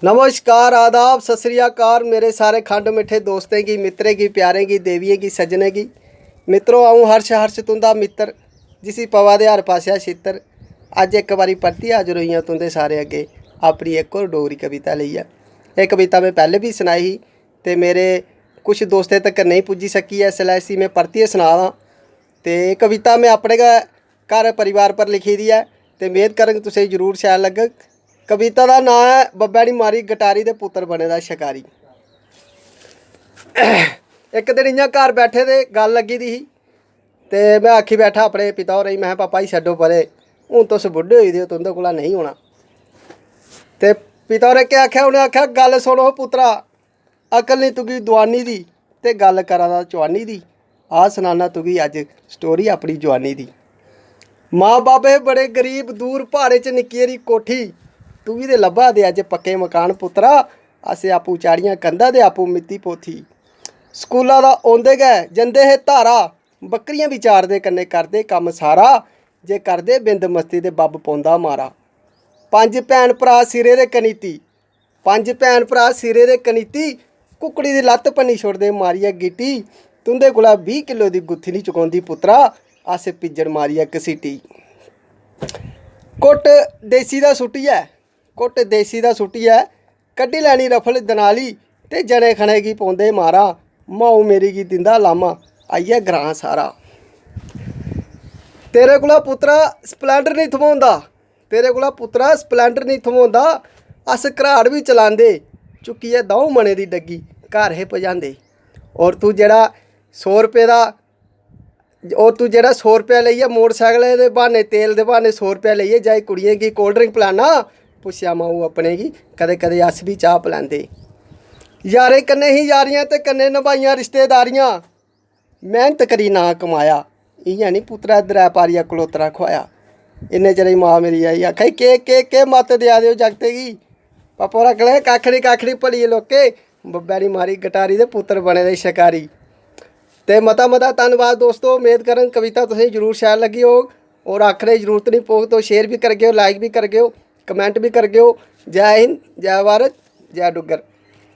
नमस्कार, आदाब, सत श्री अकाल मेरे सारे खंड मिठे दोस्तें की, मित्रें की, प्यारें की, देवियें की, सज्जने की। मित्रों आऊँ हर्ष हर्ष तुंदा मित्र, जिसी पवा दे हर पासेआ छित्तर। अज एक बारी परतियै हाजर होई तुंदे सारे अगे अपनी एक होर डोगरी कविता लेइयै। यह कविता मैं पहले भी सुनाई ही ते मेरे कुछ दोस्तें तक नहीं पुज्जी सकी है, इसलै इसी मैं परतियै सना दा। ते कविता मैं अपने गै घर परिवार पर लिखी दी है ते मेद करङ तुसें जरूर शैल लग्गग। कविता का नाम है बब्बै नी मारी गटारी दे पुत्तर बने दा शिकारी। एक दिन इ'यां घर बैठे ते गल्ल लगी दी ही ते मैं आखी बैठा अपने पिता होरें गी, मैं पापा जी छड्डो परे, हून तुस बुड्ढे होई दे हो, तुं'दे कोला नहीं होना। ते पिता होरें केह् आखेआ, उ'नें आखेआ गल्ल सुनो पुत्तरा, अकल नहीं तुगी दुआनी दी ते गल्ल करा दा चौआनी दी। आ सनाना तुगी अज्ज स्टोरी अपनी जोआनी दी। मां बब्ब हे बड़े गरीब, दूर प्हाड़े च निक्की हारी कोठी, तुगी ते लब्भा दे अज्ज पक्के मकान पुत्तरा, असें आपूं चाढ़ियां कंधां ते आपूं मित्ती पोथी। स्कूला दा औंदे गै जंदे हे धारा, बकरियां बी चारदे कन्नै करदे कम्म सारा, जे करदे बिंद मस्ती ते बब्ब पौंदा मारा। पंज भैन भ्रा सिरे दे कनीती, पंज भैन भ्रा सिरे दे कनीती, कुकड़ी दी लत्त भन्नी छोड़दे मारियै गीटी। तुं'दे कोला 20 किलो दी गुत्थी नहीं चुकोंदी पुत्तरा, अस पिज्जड़ मारियै घसीटी। कुट्ट देसी दा सुट्टियै, कुट्ट देसी दा सुट्टियै कड्ढी लैनी रफल दनाली, ते जने खने गी पौंदे मारा, माऊ मेरी गी दिंदा लामा आइयै ग्रांऽ सारा। तेरे कोला पुत्तरा स्पलैंडर नहीं थमोंदा, तेरे कोला पुत्तरा स्पलैंडर नहीं थमोंदा, अस घराड़ बी चलांदे चुक्कियै द'ऊं मने दी डग्गी घर हे पजांदे। और तू जेह्ड़ा 100 रपेऽ दा, और तू जेह्ड़ा 100 रपेआ लेइयै मोटरसाइकल दे ब्हाने, तेल दे ब्हाने 100 रपेआ लेइयै जाई कुड़ियें गी कोल्ड ड्रिंक पलाना, पुच्छेआ माऊ अपने गी कदें कदें अस बी चाह् पलैंदे। यारें कन्नै ही यारियां ते कन्नै नभाइयां रिश्तेदारियां, मैह्नत करी नां कमाया, इ'यां निं पुत्तरा दरै पारियै कलोतरा खोआया। इन्ने चिरे मां मेरी आई आखा केह् मत्त देआ दे ओ जागते गी। पापा होर आखन लगे कक्ख निं भलिये लोके, बब्बै नी मारी गटारी दे पुत्तर बने दे शिकारी। ते मता धन्नवाद दोस्तों, उम्मीद करङ कविता तुसेंगी जरूर शैल लगी होग। और आखने की जरूरत नहीं पौग तो शेयर भी करगे, लाइक भी करगे, कमेंट भी करगे। जय हिंद, जय भारत, जय डुग्गर।